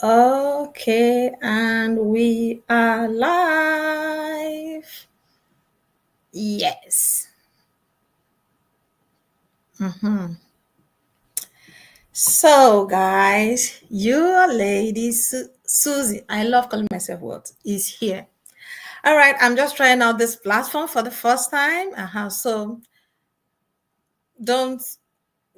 Okay, and we are live. Yes. So, guys, your lady Susie, I love calling myself what, is here. All right, I'm just trying out this platform for the first time. So don't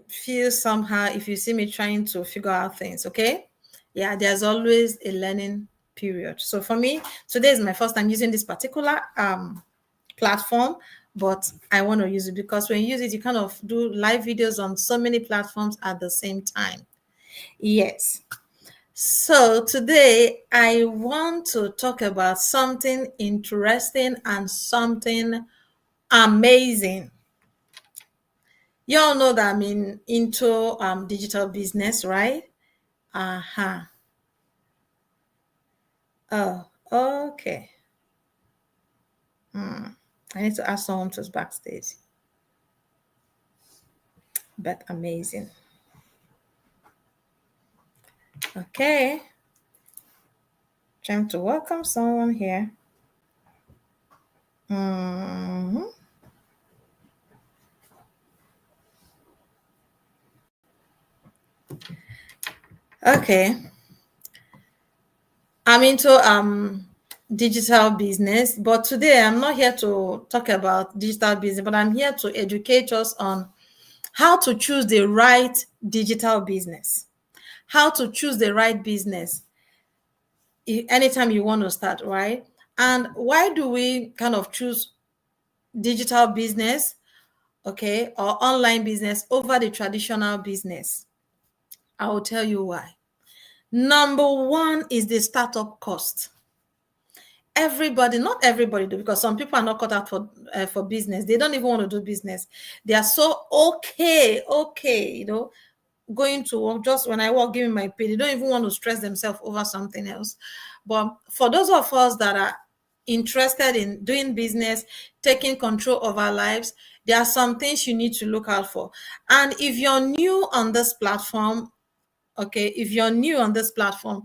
feel somehow if you see me trying to figure out things, okay? Yeah, there's always a learning period. So for me, today is my first time using this particular platform, but I want to use it because when you use it, you kind of do live videos on so many platforms at the same time. Yes. So today I want to talk about something interesting and something amazing. You all know that I'm into digital business, right? Uh-huh. Oh, okay. I need to ask someone to backstage. But amazing. Okay. Trying to welcome someone here. Mhm. Okay. I'm into digital business, but today I'm not here to talk about digital business, but I'm here to educate us on how to choose the right digital business. How to choose the right business anytime you want to start, right? And why do we kind of choose digital business, okay, or online business over the traditional business? I will tell you why. Number one is the startup cost. Everybody, not everybody do, because some people are not cut out for business. They don't even want to do business. They are so okay, going to work. Just when I work, giving my pay, they don't even want to stress themselves over something else. But for those of us that are interested in doing business, taking control of our lives, there are some things you need to look out for. And if you're new on this platform, okay, if you're new on this platform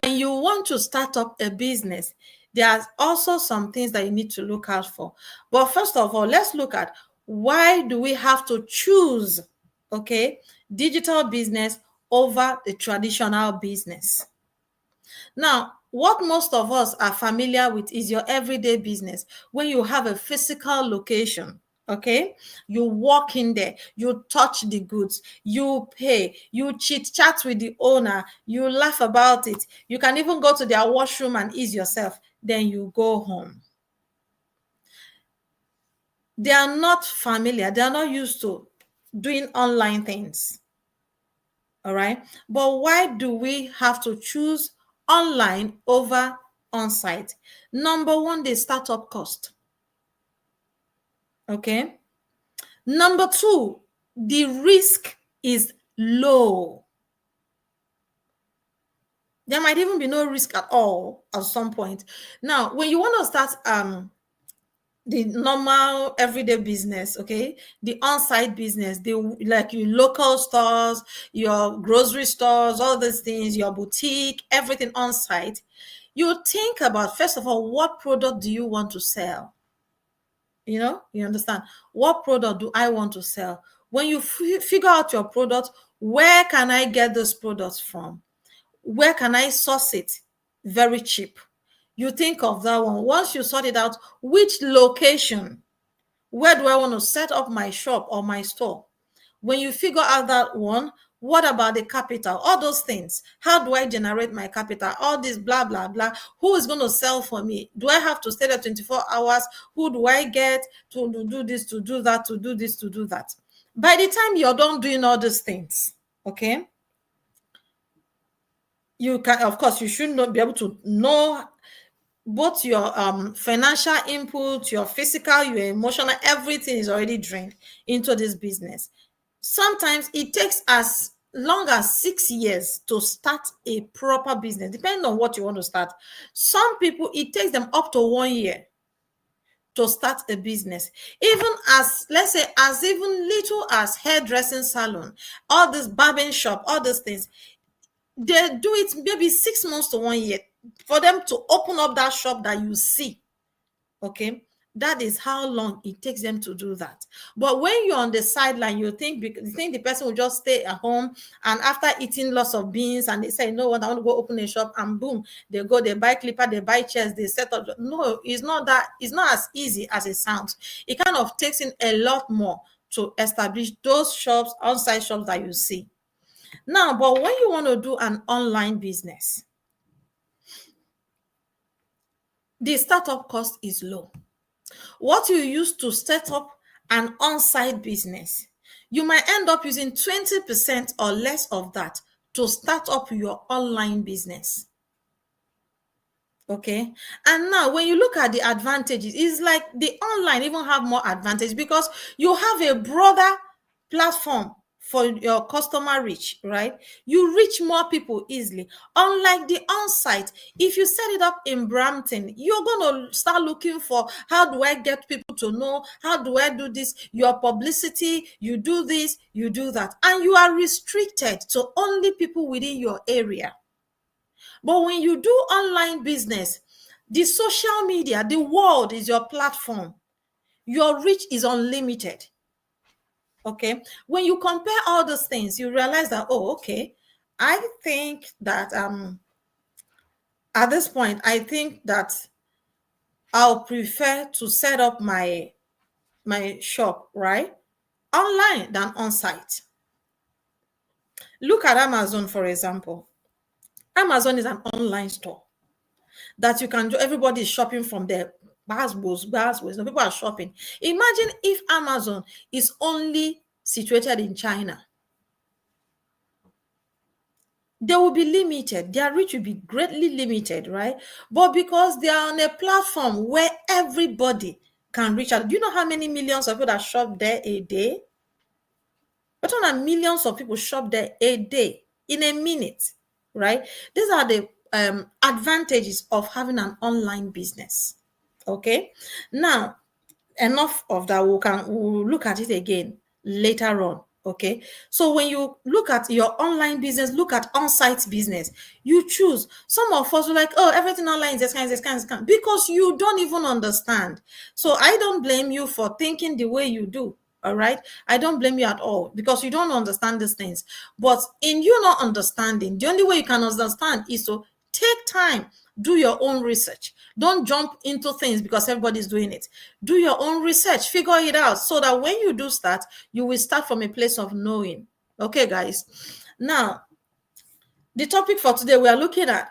and you want to start up a business, there's also some things that you need to look out for. But first of all, let's look at, why do we have to choose, okay, digital business over the traditional business? Now, what most of us are familiar with is your everyday business. When you have a physical location, okay, you walk in there, you touch the goods, you pay, you chit chat with the owner, you laugh about it, you can even go to their washroom and ease yourself, then you go home. They are not familiar, they are not used to doing online things. All right. But why do we have to choose online over on site? Number one, the startup cost. Okay. Number two, the risk is low. There might even be no risk at all at some point. Now, when you want to start the normal everyday business, okay, the on-site business, the like your local stores, your grocery stores, all these things, your boutique, everything on site, you think about, first of all, what product do you want to sell? You understand, what product do I want to sell? When you figure out your product, where can I get those products from? Where can I source it very cheap? You think of that one. Once you sort it out, which location, where do I want to set up my shop or my store? When you figure out that one, what about the capital? All those things. How do I generate my capital? All this blah, blah, blah. Who is going to sell for me? Do I have to stay there 24 hours? Who do I get to do this, to do that, to do this, to do that? By the time you're done doing all these things, okay, you can, of course, you should not be able to know both your financial input, your physical, your emotional, everything is already drained into this business. Sometimes it takes as long as 6 years to start a proper business, depending on what you want to start. Some people, it takes them up to 1 year to start a business. Even as, let's say, as even little as hairdressing salon, all this barbing shop, all those things, they do it maybe 6 months to 1 year for them to open up that shop that you see. Okay, that is how long it takes them to do that. But when you're on the sideline, you think the person will just stay at home, and after eating lots of beans and they say, you know what, I want to go open a shop, and boom, they go, they buy clipper, they buy chairs, they set up. No, it's not that. It's not as easy as it sounds. It kind of takes in a lot more to establish those shops, on-site shops that you see now. But when you want to do an online business, the startup cost is low. What you use to set up an on-site business, you might end up using 20% or less of that to start up your online business. Okay, and now when you look at the advantages, it's like the online even have more advantage because you have a broader platform for your customer reach, right? You reach more people easily. Unlike the on-site, if you set it up in Brampton, you're going to start looking for, how do I get people to know? How do I do this? Your publicity, you do this, you do that, and you are restricted to only people within your area. But when you do online business, the social media, the world is your platform. Your reach is unlimited. Okay. When you compare all those things, you realize that, oh, okay, I think that at this point, I think that I'll prefer to set up my shop, right, online than on site. Look at Amazon, for example. Amazon is an online store that you can do. Everybody is shopping from there. Basbos. No, people are shopping. Imagine if Amazon is only situated in China. They will be limited. Their reach will be greatly limited, right? But because they are on a platform where everybody can reach out. Do you know how many millions of people that shop there a day? But on millions of people shop there a day in a minute, right? These are the advantages of having an online business. Okay, now enough of that. We'll look at it again later on. Okay, so when you look at your online business, look at on-site business, you choose. Some of us are like, oh, everything online is this kind, because you don't even understand. So I don't blame you for thinking the way you do. All right, I don't blame you at all because you don't understand these things. But in you not understanding, the only way you can understand is to take time, do your own research. Don't jump into things because everybody's doing it. Do your own research, figure it out, so that when you do start, you will start from a place of knowing. Okay, guys. Now, the topic for today, we are looking at,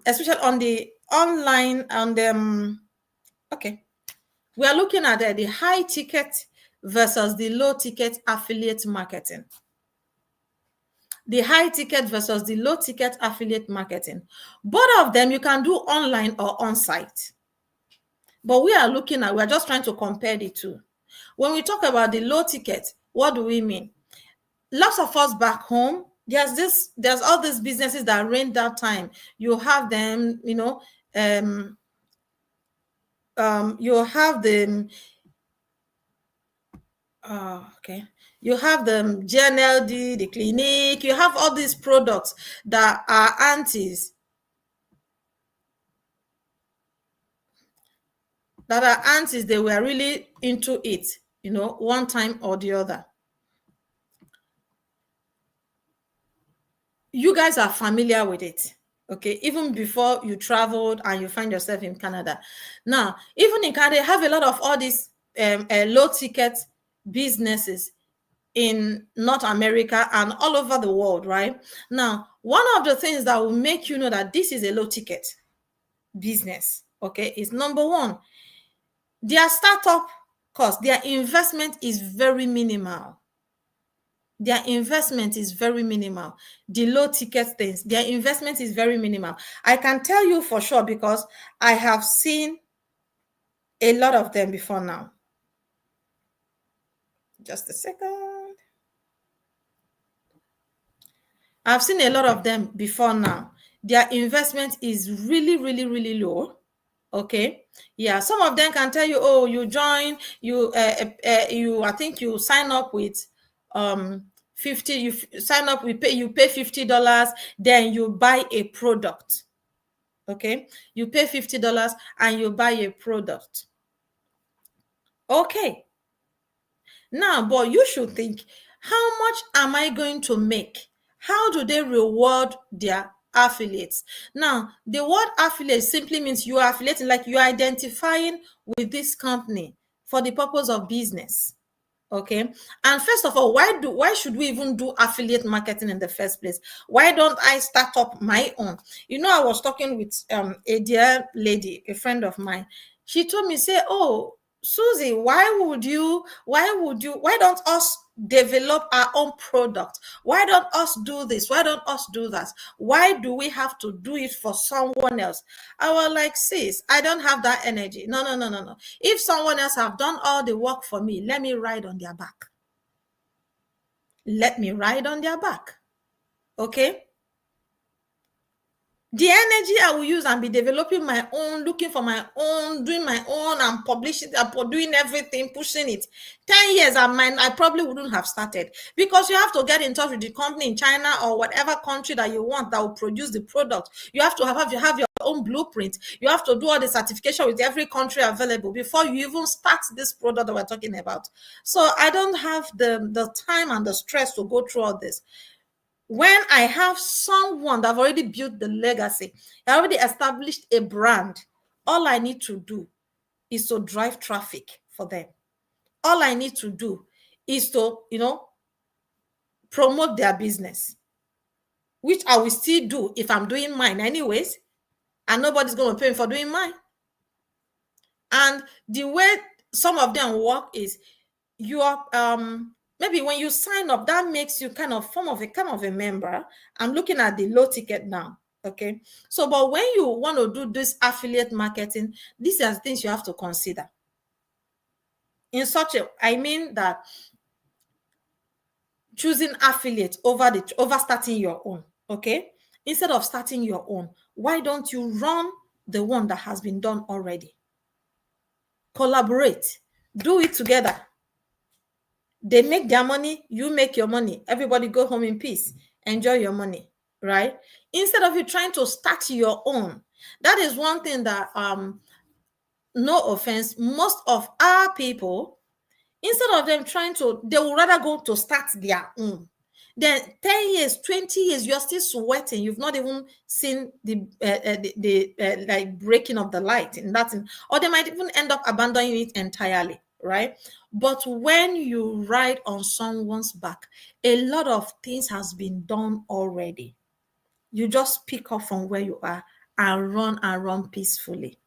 especially on the online, okay, we are looking at the high ticket versus the low ticket affiliate marketing. The high ticket versus the low ticket affiliate marketing. Both of them you can do online or on site. But we're just trying to compare the two. When we talk about the low ticket, what do we mean? Lots of us back home, there's all these businesses that rent that time. You have them, you have them. Okay. You have the GNLD, the clinic, you have all these products that are aunties. They were really into it, one time or the other. You guys are familiar with it, okay? Even before you traveled and you find yourself in Canada. Now, even in Canada, they have a lot of all these low ticket businesses in North America and all over the world, right? Now, one of the things that will make you know that this is a low ticket business, okay, is number one, their startup cost, their investment is very minimal. Their investment is very minimal. The low ticket things, their investment is very minimal. I can tell you for sure because I have seen a lot of them before now. Just a second. I've seen a lot of them before now. Their investment is really, really, really low. Okay. Yeah. Some of them can tell you, oh, you join, I think you sign up with 50, you sign up, you pay $50, then you buy a product. Okay, you pay $50 and you buy a product. Okay, now, but you should think, how much am I going to make? How do they reward their affiliates? Now, the word affiliate simply means you are affiliating, like you are identifying with this company for the purpose of business. Okay, and first of all, why should we even do affiliate marketing in the first place? Why don't I start up my own? I was talking with a dear lady, a friend of mine. She told me, say, oh, Susie, why don't us develop our own product? Why don't us do this? Why don't us do that? Why do we have to do it for someone else? I was like, sis, I don't have that energy. No, no, no, no, no. If someone else have done all the work for me, let me ride on their back. Let me ride on their back. Okay? The energy I will use and be developing my own, looking for my own, doing my own, and publishing, doing everything, pushing it. 10 years, I probably wouldn't have started, because you have to get in touch with the company in China or whatever country that you want that will produce the product. You have to have your own blueprint. You have to do all the certification with every country available before you even start this product that we're talking about. So I don't have the time and the stress to go through all this. When I have someone that have already built the legacy, already established a brand, all I need to do is to drive traffic for them. All I need to do is to, promote their business, which I will still do if I'm doing mine anyways, and nobody's going to pay me for doing mine. And the way some of them work is, you are maybe when you sign up, that makes you kind of a member. I'm looking at the low ticket now. Okay, so but when you want to do this affiliate marketing, these are the things you have to consider. I mean that choosing affiliate over starting your own. Okay, instead of starting your own, why don't you run the one that has been done already? Collaborate, do it together. They make their money, you make your money. Everybody go home in peace. Enjoy your money, right? Instead of you trying to start your own. That is one thing that, no offense, most of our people, instead of them they would rather go to start their own. Then 10 years, 20 years, you're still sweating. You've not even seen the like breaking of the light in that, or they might even end up abandoning it entirely, right? But when you ride on someone's back, a lot of things has been done already. You just pick up from where you are and run peacefully.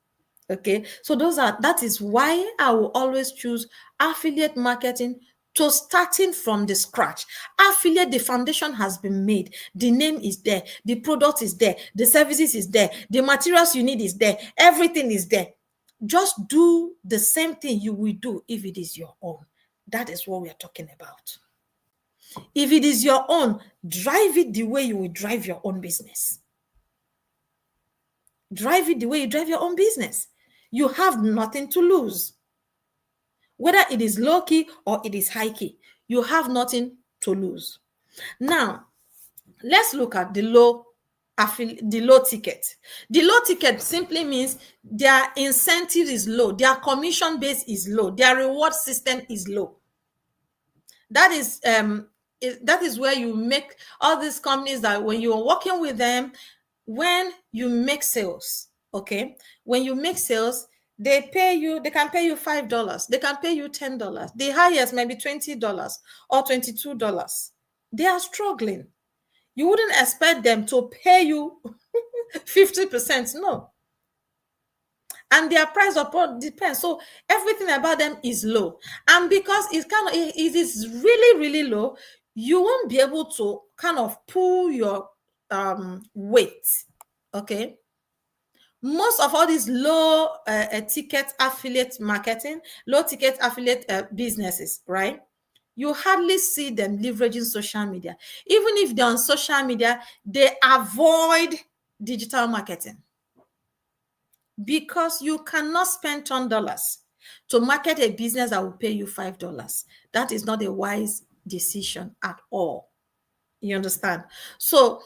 Okay, so that is why I will always choose affiliate marketing to starting from the scratch. Affiliate, the foundation has been made, the name is there, the product is there, the services is there, the materials you need is there, everything is there. Just do the same thing you will do if it is your own. That is what we are talking about. If it is your own, drive it the way you will drive your own business. Drive it the way you drive your own business. You have nothing to lose. Whether it is low key or it is high key, you have nothing to lose. Now, let's look at the low ticket. The low ticket simply means their incentive is low, their commission base is low, their reward system is low. That is where you make all these companies that when you're working with them, when you make sales, okay, when you make sales, they can pay you $5, they can pay you $10, the highest maybe $20 or $22. They are struggling. You wouldn't expect them to pay you 50%, no. And their price upon depends. So everything about them is low. And because it is really, really low, you won't be able to kind of pull your weight. Okay. Most of all these low ticket affiliate marketing, low ticket affiliate businesses, right? You hardly see them leveraging social media. Even if they're on social media, they avoid digital marketing, because you cannot spend $10 to market a business that will pay you $5. That is not a wise decision at all. You understand? So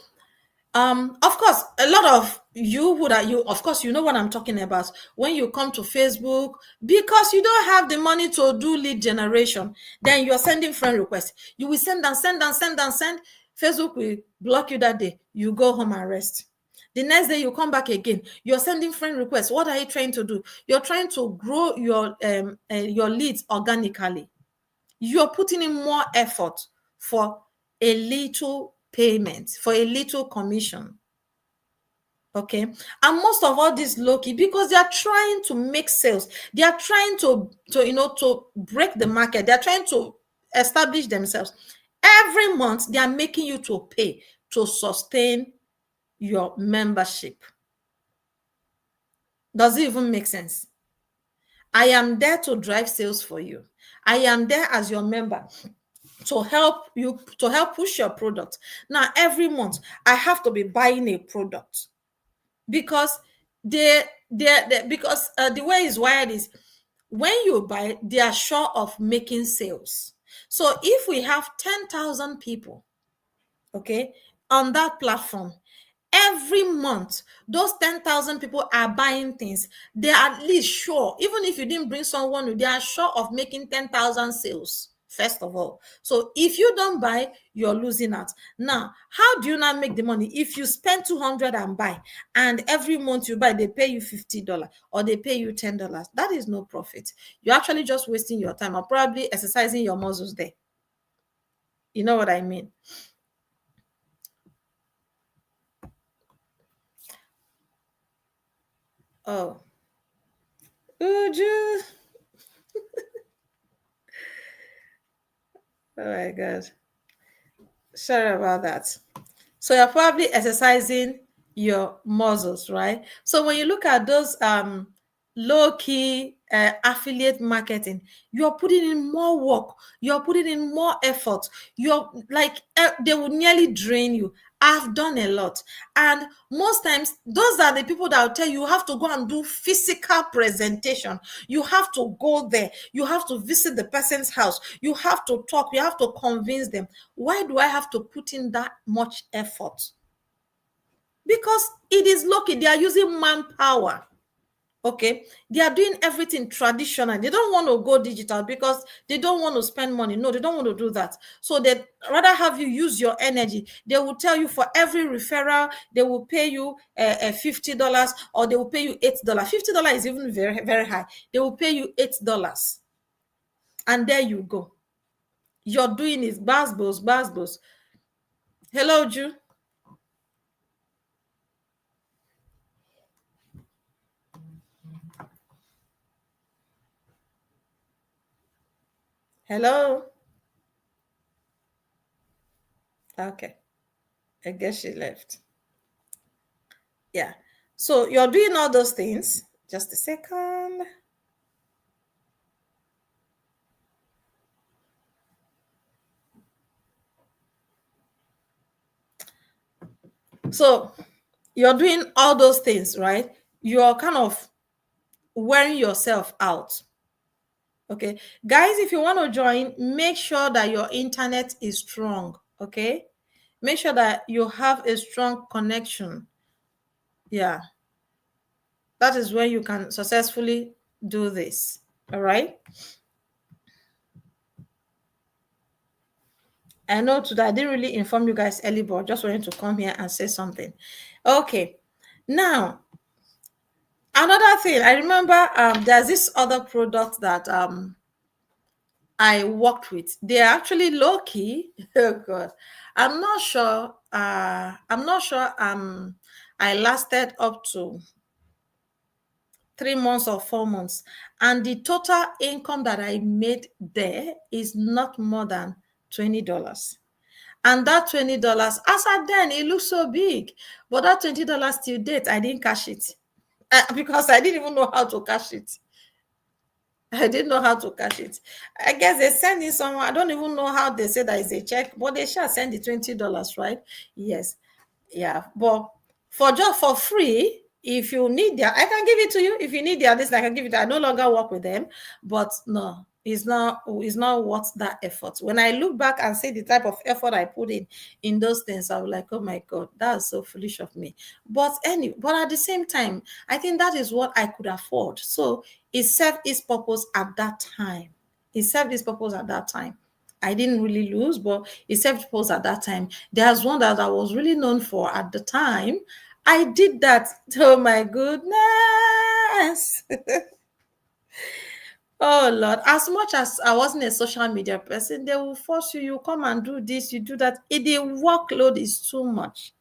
of course, a lot of you who that you, of course, you know what I'm talking about. When you come to Facebook, because you don't have the money to do lead generation, then you're sending friend requests. You will send and send and send and send. Facebook will block you that day. You go home and rest. The next day you come back again. You're sending friend requests. What are you trying to do? You're trying to grow your leads organically. You're putting in more effort for a little payment, for a little commission. Okay. And most of all this low key, because they are trying to make sales, they are trying to break the market, they are trying to establish themselves. Every month they are making you to pay to sustain your membership. Does it even make sense? I am there to drive sales for you. I am there as your member to help you, to help push your product. Now, every month I have to be buying a product because the way it's wired is, when you buy, they are sure of making sales. So if we have 10,000 people, okay, on that platform, every month those 10,000 people are buying things. They are at least sure, even if you didn't bring someone, they are sure of making 10,000 sales first of all. So if you don't buy, you're losing out. Now, how do you not make the money? If you spend 200 and buy, and every month you buy, they pay you $50 or they pay you $10, that is no profit. You're actually just wasting your time or probably exercising your muscles there. You know what I mean? Oh, Uju. Oh my God. Sorry about that. So you're probably exercising your muscles, right? So when you look at those low key affiliate marketing, you're putting in more work, you're putting in more effort. You're like they will nearly drain you. I've done a lot, and most times those are the people that will tell you have to go and do physical presentation. You have to go there, you have to visit the person's house, you have to talk, you have to convince them. Why do I have to put in that much effort? Because it is lucky they are using manpower. Okay, they are doing everything traditional. They don't want to go digital because they don't want to spend money. No, they don't want to do that. So they rather have you use your energy. They will tell you for every referral they will pay you $50, or they will pay you $8. $50 is even very, very high. They will pay you $8, and there you go. You're doing is basbos, basbos. Hello, Ju. Hello. Okay, I guess she left. Yeah. So you're doing all those things. Just a second. So you're doing all those things, right? You're kind of wearing yourself out. Okay. Guys, if you want to join, make sure that your internet is strong. Okay. Make sure that you have a strong connection. Yeah. That is when you can successfully do this. All right. I know today I didn't really inform you guys early, but just wanted to come here and say something. Okay. Now, another thing, I remember there's this other product that I worked with. They're actually low key. Oh God. I'm not sure. I lasted up to 3 months or 4 months. And the total income that I made there is not more than $20. And that $20, as at then, it looks so big. But that $20 till date, I didn't cash it. Because I didn't even know how to cash it. I didn't know how to cash it. I guess they send it someone. I don't even know how they say that is a check, but they shall send the $20, right? Yes. Yeah. But for just for free, if you need their, I can give it to you. If you need their this, I can give it. I no longer work with them, but no, is not worth that effort. When I look back and see the type of effort I put in those things, I'm like, oh my God, that's so foolish of me. But at the same time, I think that is what I could afford. So it served its purpose at that time. It served its purpose at that time. I didn't really lose, but it served its purpose at that time. There's one that I was really known for at the time. I did that. Oh my goodness. Oh Lord, as much as I wasn't a social media person, they will force you, you come and do this, you do that. The workload is too much.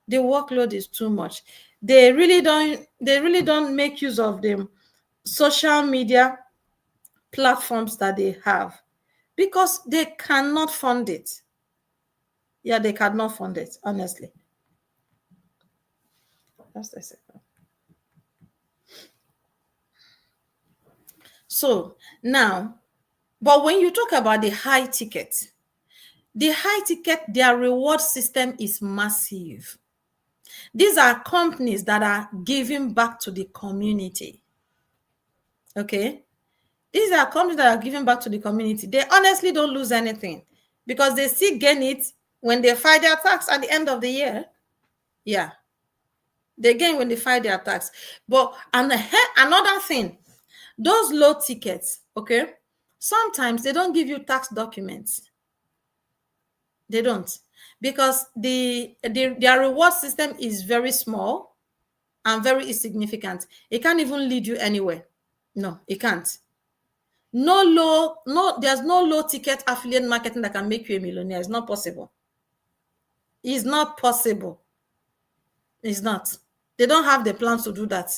The workload is too much. They really don't make use of the social media platforms that they have because they cannot fund it. Yeah, they cannot fund it, honestly. Just a second. So now, but when you talk about the high ticket, their reward system is massive. These are companies that are giving back to the community. Okay. These are companies that are giving back to the community. They honestly don't lose anything because they still gain it when they file their tax at the end of the year. Yeah. They gain when they file their tax. But another thing, those low tickets, okay, sometimes they don't give you tax documents. They don't. Because their reward system is very small and very insignificant. It can't even lead you anywhere. No, it can't. There's no low ticket affiliate marketing that can make you a millionaire. It's not possible. It's not possible. It's not. They don't have the plans to do that.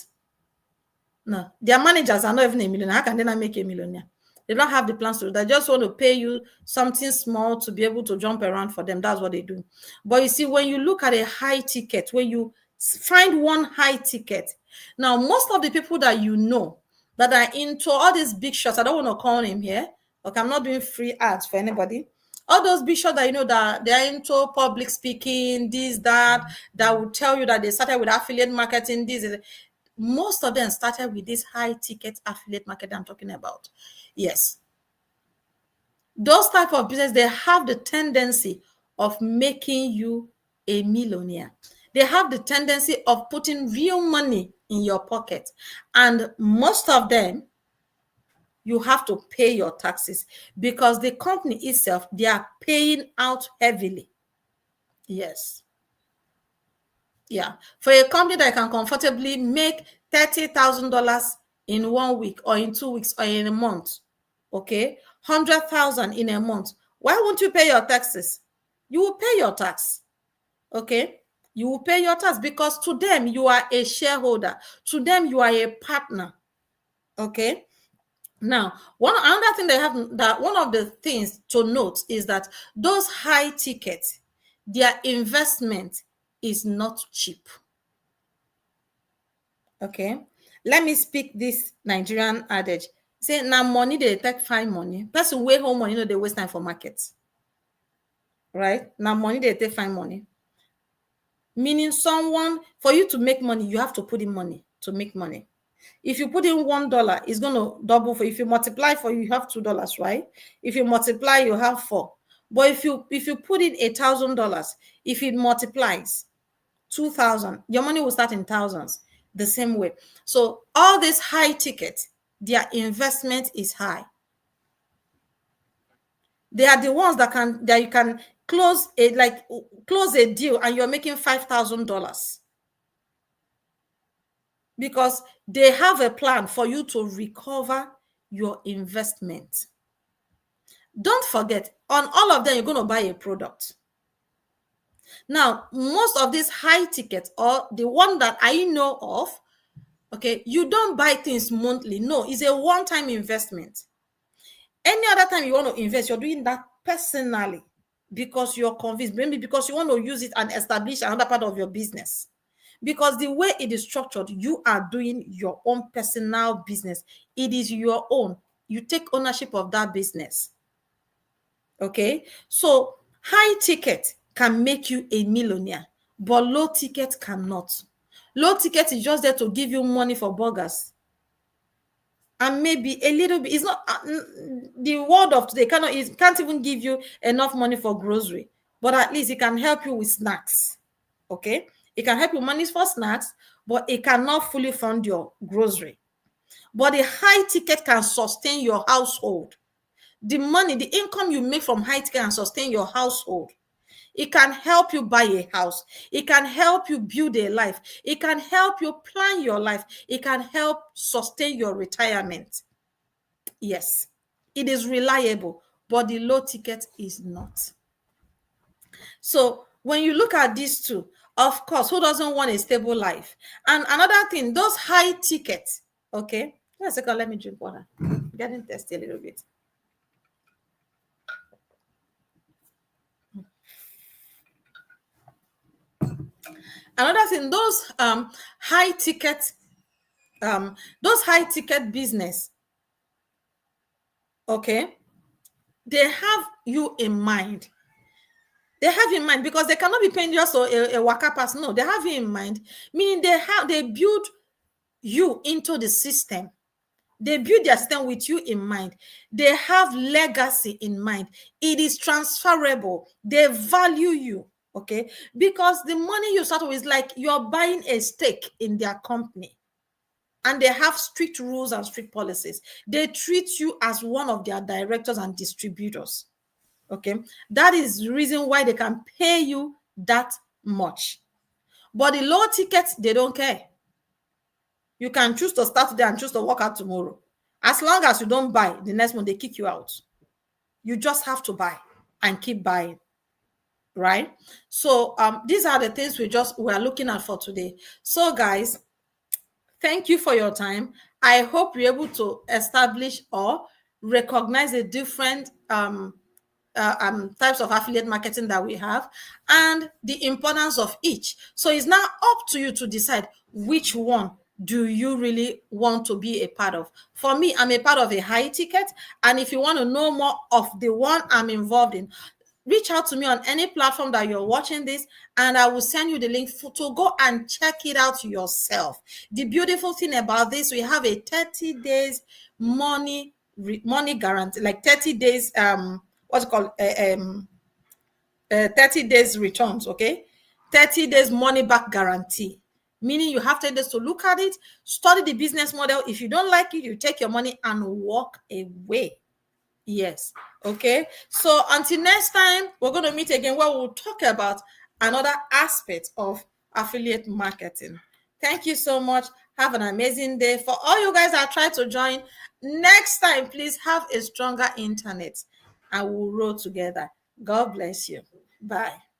No, their managers are not even a millionaire. How can they not make a millionaire? They don't have the plans to do that. They just want to pay you something small to be able to jump around for them. That's what they do. But you see, when you look at a high ticket, when you find one high ticket, now most of the people that you know that are into all these big shots, I don't want to call him here. Okay, I'm not doing free ads for anybody. All those big shots that you know that they're into public speaking, this, that will tell you that they started with affiliate marketing, this. Most of them started with this high ticket affiliate market I'm talking about. Yes. Those type of business, they have the tendency of making you a millionaire. They have the tendency of putting real money in your pocket. And most of them, you have to pay your taxes because the company itself, they are paying out heavily. Yes. Yeah. For a company that can comfortably make $30,000 in 1 week or in 2 weeks or in a month, okay, 100,000 in a month, why won't you pay your taxes? You will pay your tax, okay? You will pay your tax because to them, you are a shareholder. To them, you are a partner, okay? Now, another thing that one of the things to note is that those high tickets, their investment is not cheap. Okay, let me speak this Nigerian adage. Say now money they take find money. Person way home money, no, they waste time for markets. Right? Now money they take find money. Meaning for you to make money, you have to put in money to make money. If you put in $1, it's going to double for if you multiply for you have $2, right? If you multiply, you have 4. But if you put in $1,000, if it multiplies 2,000, your money will start in thousands the same way. So all these high tickets, their investment is high. They are the ones that you can close a deal and you're making $5,000 because they have a plan for you to recover your investment. Don't forget, on all of them, you're going to buy a product. Now, most of these high tickets, or the one that I know of, okay, you don't buy things monthly. No, it's a one-time investment. Any other time you want to invest, you're doing that personally because you're convinced, maybe because you want to use it and establish another part of your business. Because the way it is structured, you are doing your own personal business. It is your own. You take ownership of that business. Okay, so high ticket can make you a millionaire, but low ticket cannot. Low ticket is just there to give you money for burgers. and maybe a little bit. It's not the world of today cannot, it can't even give you enough money for grocery, but at least it can help you with snacks. Okay, it can help you manage for snacks, but it cannot fully fund your grocery. But a high ticket can sustain your household. The money, the income you make from high ticket can sustain your household. It can help you buy a house. It can help you build a life. It can help you plan your life. It can help sustain your retirement. Yes, it is reliable, but the low ticket is not. So when you look at these two, of course, who doesn't want a stable life? And another thing, those high tickets, okay? Wait a second, let me drink water. I'm getting thirsty a little bit. Another thing, those high ticket business, okay, they have you in mind. They have in mind because they cannot be paying just a worker person. No, they have you in mind, meaning they build you into the system. They build their system with you in mind. They have legacy in mind. It is transferable. They value you, okay? Because the money you start with is like you're buying a stake in their company. And they have strict rules and strict policies. They treat you as one of their directors and distributors. Okay, that is the reason why they can pay you that much. But the low tickets, they don't care. You can choose to start today and choose to work out tomorrow. As long as you don't buy, the next month they kick you out. You just have to buy and keep buying, right? So these are the things we are looking at for today. So guys, thank you for your time. I hope you're able to establish or recognize the different types of affiliate marketing that we have and the importance of each. So it's now up to you to decide which one do you really want to be a part of. For me, I'm a part of a high ticket, and if you want to know more of the one I'm involved in, reach out to me on any platform that you're watching this, and I will send you the link to go and check it out yourself. The beautiful thing about this, we have a 30 days money guarantee, like 30 days what's it called 30 days returns, okay? 30 days money back guarantee, meaning you have 10 days to look at it, study the business model. If you don't like it, you take your money and walk away. Yes. Okay. So until next time, we're going to meet again where we'll talk about another aspect of affiliate marketing. Thank you so much. Have an amazing day. For all you guys that try to join, next time, please have a stronger internet and we'll roll together. God bless you. Bye.